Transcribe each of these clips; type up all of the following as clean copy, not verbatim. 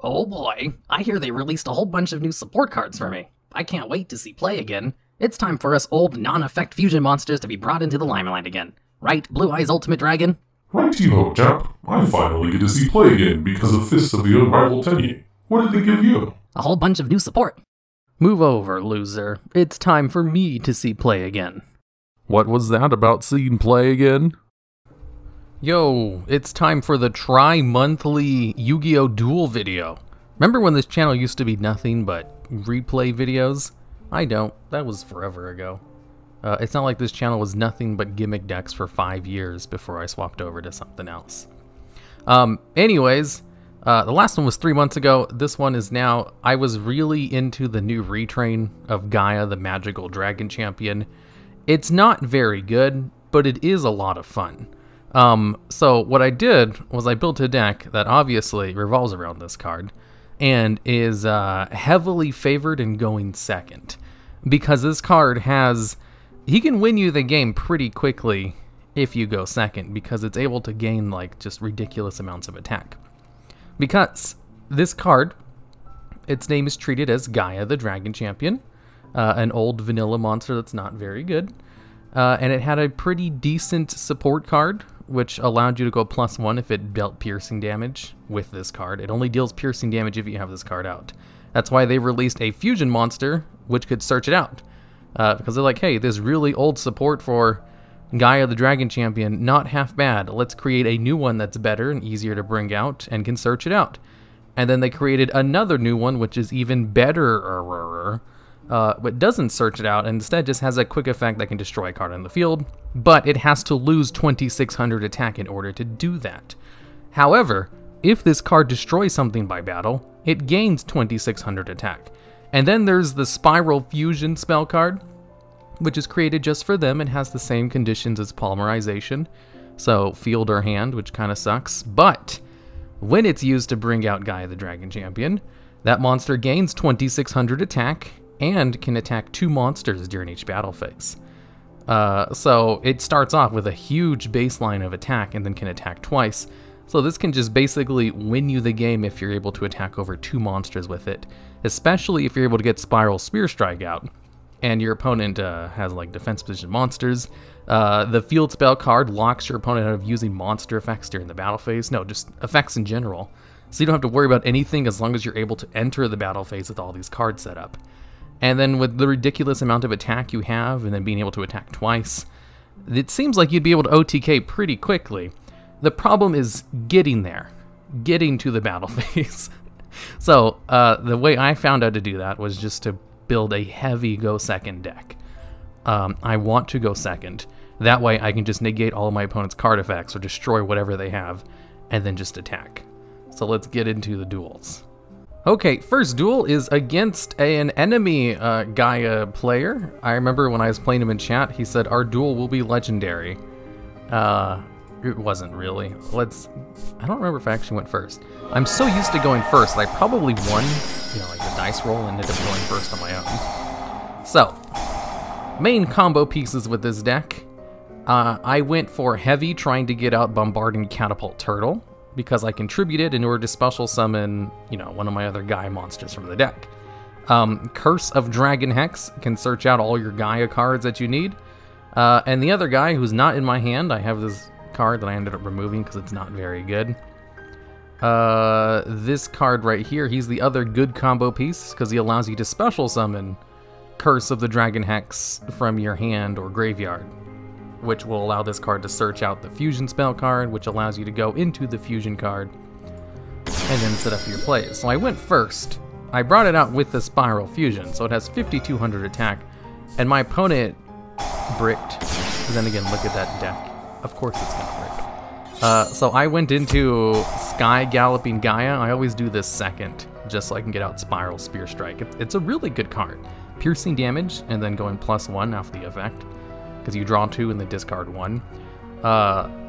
Oh boy, I hear they released a whole bunch of new support cards for me. I can't wait to see play again. It's time for us old, non-effect fusion monsters to be brought into the limelight again. Right, Blue Eyes Ultimate Dragon? Right, chap. I finally get to see play again because of Fist of the Unrivaled Tenye. What did they give you? A whole bunch of new support. Move over, loser. It's time for me to see play again. What was that about seeing play again? Yo, it's time for the tri-monthly Yu-Gi-Oh! Duel video. Remember when this channel used to be nothing but replay videos? I don't. That was forever ago. It's not like this channel was nothing but gimmick decks for 5 years before I swapped over to something else. Anyways, the last one was 3 months ago. This one is now... I was really into the new retrain of Gaia, the Magical Dragon Champion. It's not very good, but it is a lot of fun. So what I did was I built a deck that obviously revolves around this card and is heavily favored in going second. Because this card has... He can win you the game pretty quickly if you go second, because it's able to gain like just ridiculous amounts of attack. Because this card, its name is treated as Gaia the Dragon Champion, an old vanilla monster that's not very good. And it had a pretty decent support card, which allowed you to go +1 if it dealt piercing damage with this card. It only deals piercing damage if you have this card out. That's why they released a fusion monster, which could search it out. Because they're like, hey, this really old support for Gaia the Dragon Champion, not half bad. Let's create a new one that's better and easier to bring out and can search it out. And then they created another new one, which is even better, but doesn't search it out and instead just has a quick effect that can destroy a card on the field, but it has to lose 2600 attack in order to do that. However, if this card destroys something by battle, it gains 2600 attack. And then there's the Spiral Fusion spell card, which is created just for them and has the same conditions as Polymerization, so field or hand, which kind of sucks. But when it's used to bring out Gaia the Dragon Champion, that monster gains 2600 attack and can attack 2 monsters during each battle phase. So it starts off with a huge baseline of attack and then can attack twice. So this can just basically win you the game if you're able to attack over 2 monsters with it, especially if you're able to get Spiral Spear Strike out and your opponent has like defense position monsters. The field spell card locks your opponent out of using monster effects during the battle phase. No, just effects in general. So you don't have to worry about anything as long as you're able to enter the battle phase with all these cards set up. And then with the ridiculous amount of attack you have and then being able to attack twice, it seems like you'd be able to OTK pretty quickly. The problem is getting there, getting to the battle phase. So the way I found out to do that was just to build a heavy go second deck. I want to go second. That way I can just negate all of my opponent's card effects or destroy whatever they have and then just attack. So let's get into the duels. Okay, first duel is against an enemy Gaia player. I remember when I was playing him in chat, he said our duel will be legendary. It wasn't really. I don't remember if I actually went first. I'm so used to going first, I probably won, like the dice roll and ended up going first on my own. So, main combo pieces with this deck. I went for heavy, trying to get out Bombarding Catapult Turtle, because I contributed in order to special summon, one of my other Gaia monsters from the deck. Curse of Dragon Hex can search out all your Gaia cards that you need. And the other guy who's not in my hand, I have this card that I ended up removing because it's not very good. This card right here, he's the other good combo piece because he allows you to special summon Curse of the Dragon Hex from your hand or graveyard, which will allow this card to search out the fusion spell card, which allows you to go into the fusion card and then set up your plays. So I went first. I brought it out with the Spiral Fusion, so it has 5200 attack, and my opponent bricked. But then again, look at that deck. Of course it's gonna brick. So I went into Sky Galloping Gaia. I always do this second, just so I can get out Spiral Spear Strike. It's a really good card. Piercing damage, and then going +1 off the effect, because you draw 2 and then discard 1.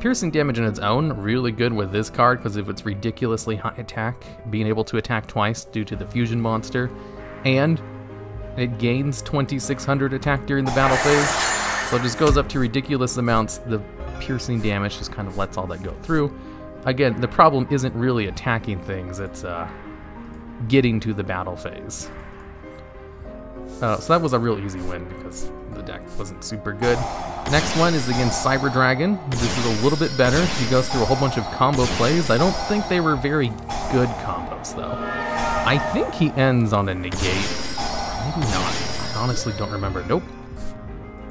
Piercing damage in its own, really good with this card, because of its ridiculously high attack, being able to attack twice due to the fusion monster, and it gains 2600 attack during the battle phase, so it just goes up to ridiculous amounts. The piercing damage just kind of lets all that go through. Again, the problem isn't really attacking things, it's getting to the battle phase. So that was a real easy win because the deck wasn't super good. Next one is against Cyber Dragon. This is a little bit better. He goes through a whole bunch of combo plays. I don't think they were very good combos though. I think he ends on a negate. Maybe not. I honestly don't remember. Nope.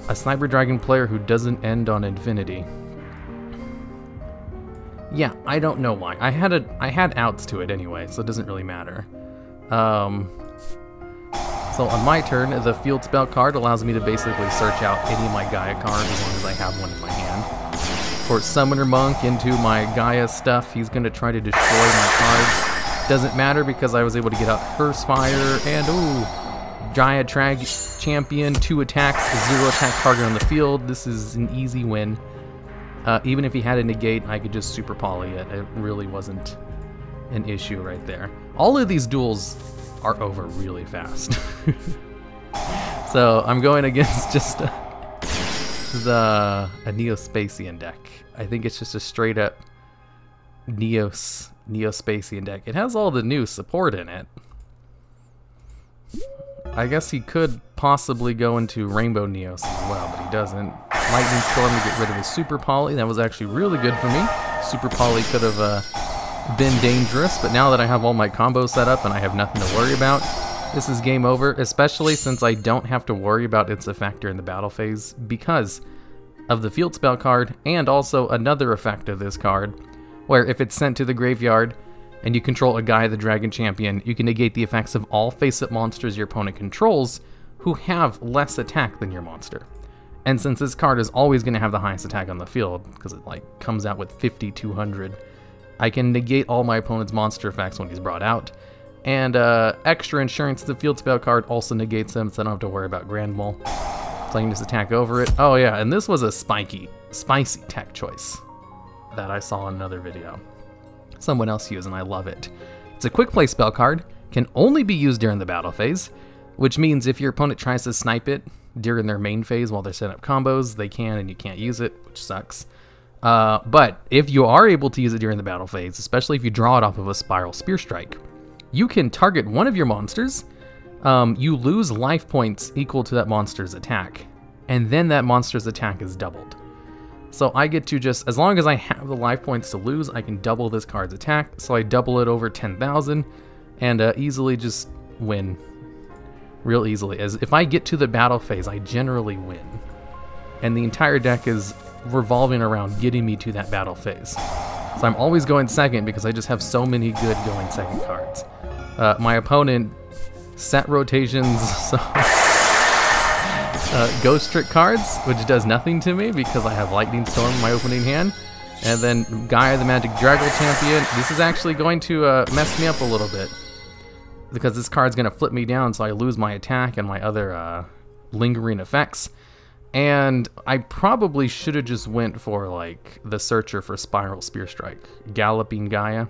A Cyber Dragon player who doesn't end on infinity. Yeah, I don't know why. I had outs to it anyway, so it doesn't really matter. So on my turn, the field spell card allows me to basically search out any of my Gaia cards as long as I have one in my hand. Of course, Summoner Monk into my Gaia stuff. He's going to try to destroy my cards. Doesn't matter because I was able to get out Curse Fire and, ooh, Gaia Champion, 2 attacks, 0 attack target on the field. This is an easy win. Even if he had a negate, I could just Super Poly it. It really wasn't an issue right there. All of these duels are over really fast. So I'm going against just a Neo-Spacian deck. I think it's just a straight up Neo-Spacian deck. It has all the new support in it. I guess he could possibly go into Rainbow Neos as well, but he doesn't. Lightning Storm to get rid of his Super Poly. That was actually really good for me. Super Poly could have been dangerous, but now that I have all my combos set up and I have nothing to worry about, this is game over, especially since I don't have to worry about its effect during the battle phase because of the field spell card and also another effect of this card, where if it's sent to the graveyard and you control a Gaia the Dragon Champion, you can negate the effects of all face-up monsters your opponent controls who have less attack than your monster. And since this card is always going to have the highest attack on the field, because it like comes out with 5200, I can negate all my opponent's monster effects when he's brought out. And extra insurance, the field spell card also negates them, so I don't have to worry about Grand Mole. So I can just attack over it. Oh yeah, and this was a spicy tech choice that I saw in another video. Someone else used, and I love it. It's a quick play spell card, can only be used during the battle phase, which means if your opponent tries to snipe it during their main phase while they're setting up combos, they can and you can't use it, which sucks. But if you are able to use it during the battle phase, especially if you draw it off of a Spiral Spear Strike, you can target one of your monsters, you lose life points equal to that monster's attack, and then that monster's attack is doubled. So I get to just, as long as I have the life points to lose, I can double this card's attack, so I double it over 10,000, and easily just win. Real easily. As if I get to the battle phase, I generally win. And the entire deck is revolving around getting me to that battle phase. So I'm always going second because I just have so many good going second cards. My opponent set rotations so Ghost Trick cards, which does nothing to me because I have Lightning Storm in my opening hand. And then Gaia the Magic Dragon Champion. This is actually going to mess me up a little bit because this card's going to flip me down, so I lose my attack and my other lingering effects. And I probably should have just went for like the Searcher for Spiral Spear Strike, Galloping Gaia.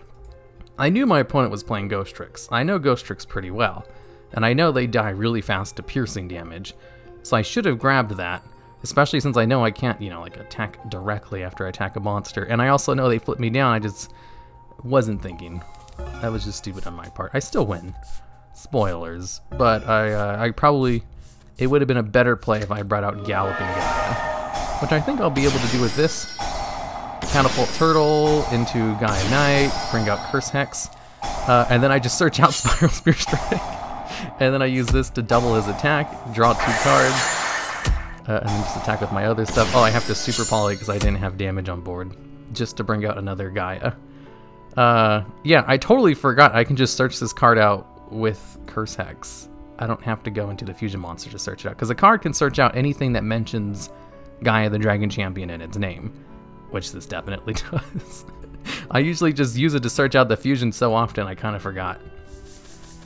I knew my opponent was playing Ghost Tricks. I know Ghost Tricks pretty well, and I know they die really fast to piercing damage. So I should have grabbed that, especially since I know I can't, you know, like attack directly after I attack a monster. And I also know they flip me down. I just wasn't thinking. That was just stupid on my part. I still win. Spoilers. But I probably, it would have been a better play if I brought out Galloping Gaia, which I think I'll be able to do with this. Catapult Turtle into Gaia Knight, bring out Curse Hex, and then I just search out Spiral Spear Strike. And then I use this to double his attack, draw 2 cards, and then just attack with my other stuff. Oh, I have to Super Poly because I didn't have damage on board, just to bring out another Gaia. Yeah, I totally forgot I can just search this card out with Curse Hex. I don't have to go into the Fusion Monster to search it out, because the card can search out anything that mentions Gaia the Dragon Champion in its name, which this definitely does. I usually just use it to search out the Fusion so often I kind of forgot.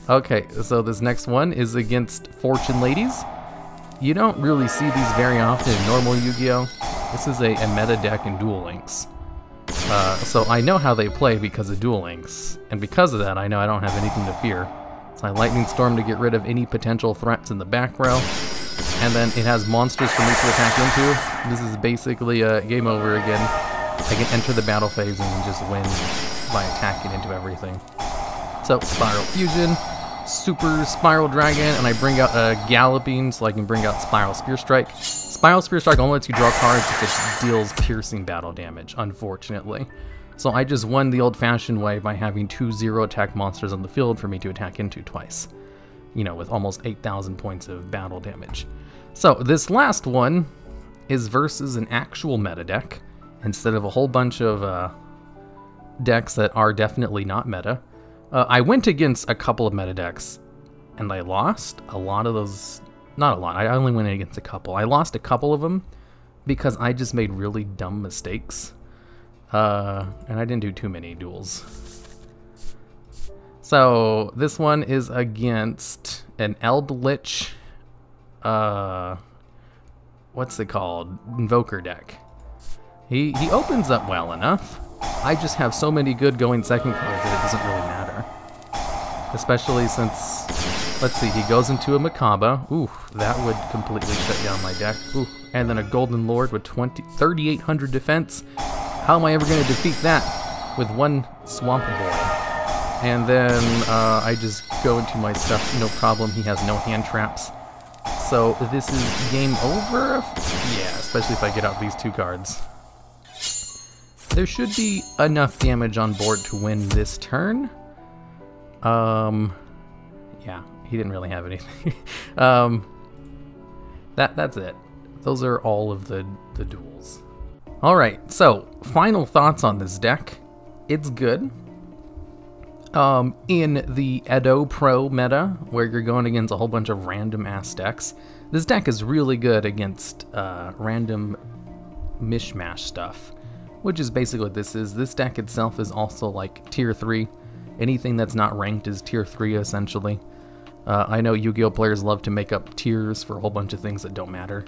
Okay, so this next one is against Fortune Ladies. You don't really see these very often in normal Yu-Gi-Oh! This is a meta deck in Duel Links. So I know how they play because of Duel Links, and because of that I know I don't have anything to fear. So I Lightning Storm to get rid of any potential threats in the back row, and then it has monsters for me to attack into. This is basically a game over again. I can enter the battle phase and just win by attacking into everything. So Spiral Fusion, Super Spiral Dragon, and I bring out a Galloping so I can bring out Spiral Spear Strike. Spiral Spear Strike only lets you draw cards if it deals piercing battle damage, unfortunately. So I just won the old-fashioned way by having 2 0-attack monsters on the field for me to attack into twice. You know, with almost 8,000 points of battle damage. So this last one is versus an actual meta deck, instead of a whole bunch of decks that are definitely not meta. I went against a couple of meta decks, and I lost a lot of those. Not a lot, I only went against a couple. I lost a couple of them because I just made really dumb mistakes. And I didn't do too many duels. So this one is against an Eldritch, what's it called? Invoker deck. He opens up well enough. I just have so many good going second cards that it doesn't really matter. Especially since, let's see, he goes into a Macabre. Ooh, that would completely shut down my deck. Ooh, and then a Golden Lord with 3,800 defense. How am I ever going to defeat that with one Swamp Boy? And then I just go into my stuff, no problem. He has no hand traps. So this is game over? Yeah, especially if I get out these 2 cards. There should be enough damage on board to win this turn. Yeah, he didn't really have anything. That's it. Those are all of the duels. Alright, so final thoughts on this deck. It's good. In the Edo Pro meta, where you're going against a whole bunch of random ass decks, this deck is really good against random mishmash stuff. Which is basically what this is. This deck itself is also like tier 3. Anything that's not ranked is tier 3 essentially. I know Yu-Gi-Oh players love to make up tiers for a whole bunch of things that don't matter.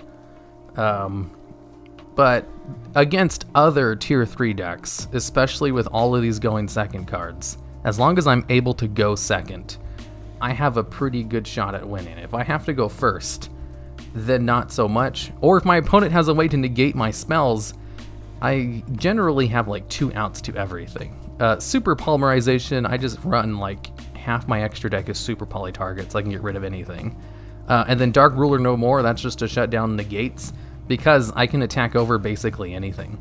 But against other tier 3 decks, especially with all of these going second cards, as long as I'm able to go second, I have a pretty good shot at winning. If I have to go first, then not so much. Or if my opponent has a way to negate my spells, I generally have like 2 outs to everything. Super Polymerization, I just run like half my extra deck is Super Poly targets, so I can get rid of anything. And then Dark Ruler No More, that's just to shut down negates, because I can attack over basically anything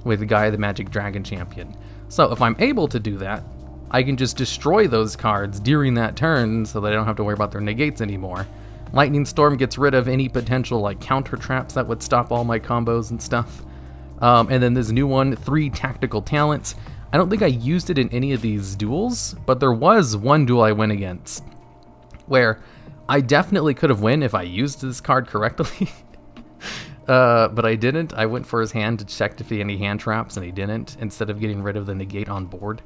with Gaia the Magic Dragon Champion. So if I'm able to do that, I can just destroy those cards during that turn so that I don't have to worry about their negates anymore. Lightning Storm gets rid of any potential like counter traps that would stop all my combos and stuff. And then this new one, 3 Tactical Talents. I don't think I used it in any of these duels, but there was one duel I went against where I definitely could have won if I used this card correctly. But I didn't. I went for his hand to check if he had any hand traps, and he didn't, instead of getting rid of the negate on board,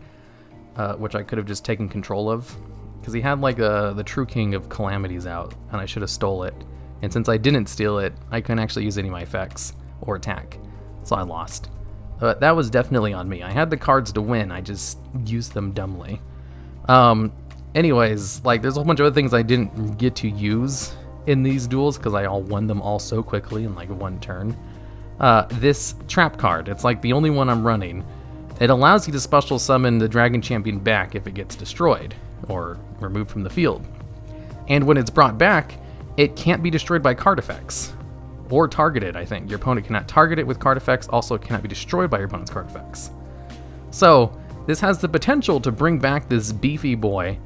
which I could have just taken control of. Because he had like the True King of Calamities out, and I should have stole it. And since I didn't steal it, I couldn't actually use any of my effects or attack. So I lost. But that was definitely on me. I had the cards to win, I just used them dumbly. Anyways, like there's a whole bunch of other things I didn't get to use in these duels because I all won them all so quickly in like 1 turn. This trap card, it's like the only one I'm running. It allows you to special summon the Dragon Champion back if it gets destroyed or removed from the field. And when it's brought back, it can't be destroyed by card effects. Or targeted, I think. Your opponent cannot target it with card effects, also cannot be destroyed by your opponent's card effects. So, this has the potential to bring back this beefy boy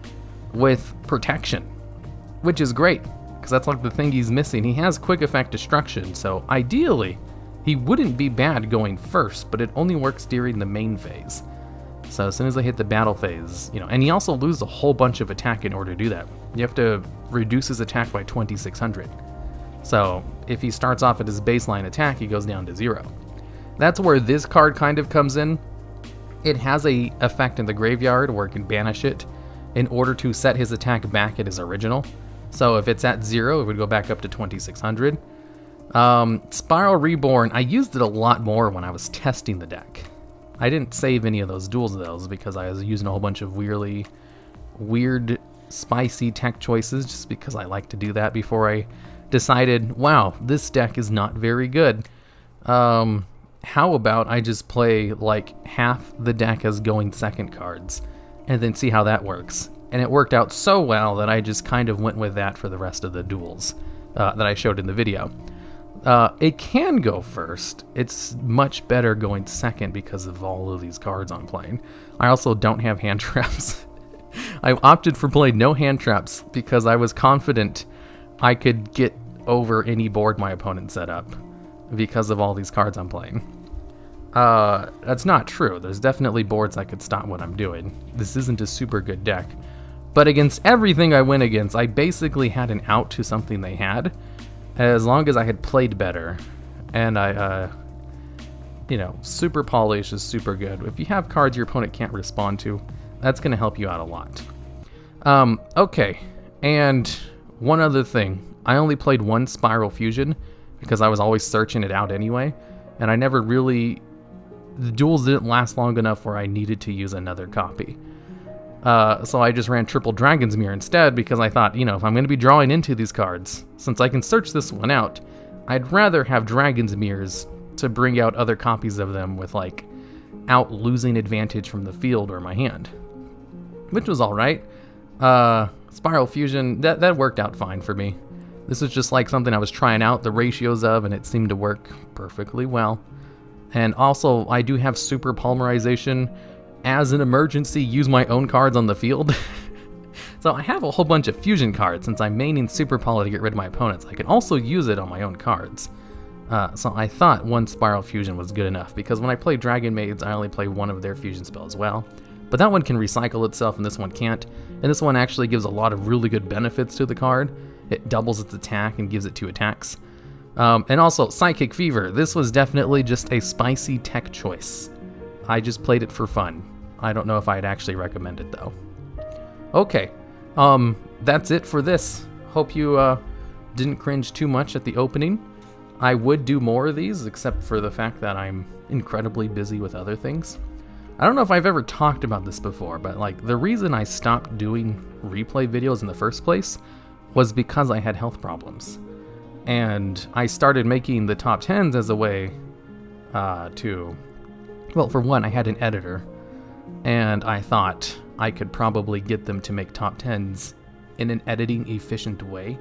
with protection, which is great, because that's like the thing he's missing. He has quick effect destruction, so ideally, he wouldn't be bad going first, but it only works during the main phase. So as soon as I hit the battle phase, you know, and he also loses a whole bunch of attack in order to do that. You have to reduce his attack by 2,600. So if he starts off at his baseline attack, he goes down to 0. That's where this card kind of comes in. It has a effect in the graveyard where it can banish it in order to set his attack back at his original. So if it's at 0, it would go back up to 2,600. Spiral Reborn, I used it a lot more when I was testing the deck. I didn't save any of those duels of those because I was using a whole bunch of weird, spicy tech choices just because I like to do that before I decided, wow, this deck is not very good. How about I just play like half the deck as going second cards and then see how that works. and it worked out so well that I just kind of went with that for the rest of the duels that I showed in the video. It can go first. It's much better going second because of all of these cards I'm playing. I also don't have hand traps. I opted for playing no hand traps because I was confident I could get over any board my opponent set up because of all these cards I'm playing. That's not true. There's definitely boards that could stop what I'm doing. This isn't a super good deck. But against everything I went against, I basically had an out to something they had, as long as I had played better. And Super Polish is super good. If you have cards your opponent can't respond to, that's going to help you out a lot. Okay, and one other thing. I only played one Spiral Fusion because I was always searching it out anyway, and I never really... The duels didn't last long enough where I needed to use another copy. So I just ran triple Dragon's Mirror instead because I thought, if I'm going to be drawing into these cards, since I can search this one out, I'd rather have Dragon's Mirrors to bring out other copies of them with, out losing advantage from the field or my hand. Which was alright. Spiral Fusion, that worked out fine for me. This is just something I was trying out the ratios of, and it seemed to work perfectly well. And also, I do have Super Polymerization. As an emergency, use my own cards on the field. So I have a whole bunch of fusion cards. Since I'm maining Super Poly to get rid of my opponents, I can also use it on my own cards. So I thought one Spiral Fusion was good enough, because when I play Dragon Maids, I only play one of their fusion spells as well. But that one can recycle itself, and this one can't. And this one actually gives a lot of really good benefits to the card. It doubles its attack and gives it 2 attacks. And also, Psychic Fervor. This was definitely just a spicy tech choice. I just played it for fun. I don't know if I'd actually recommend it, though. Okay, that's it for this. Hope you didn't cringe too much at the opening. I would do more of these, except for the fact that I'm incredibly busy with other things. I don't know if I've ever talked about this before, but the reason I stopped doing replay videos in the first place was because I had health problems. And I started making the top 10s as a way well, for one, I had an editor, and I thought I could probably get them to make top 10s in an editing efficient way.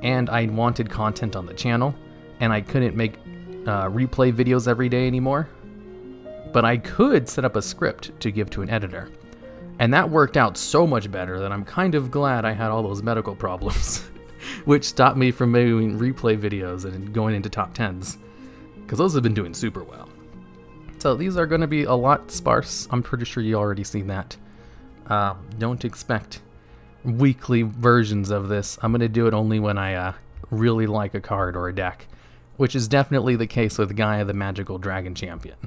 And I wanted content on the channel, and I couldn't make replay videos every day anymore. But I could set up a script to give to an editor. And that worked out so much better that I'm kind of glad I had all those medical problems, which stopped me from making replay videos and going into top 10s, because those have been doing super well. So these are going to be a lot sparse. I'm pretty sure you already seen that. Don't expect weekly versions of this. I'm going to do it only when I really like a card or a deck, which is definitely the case with Gaia the Magical Dragon Champion.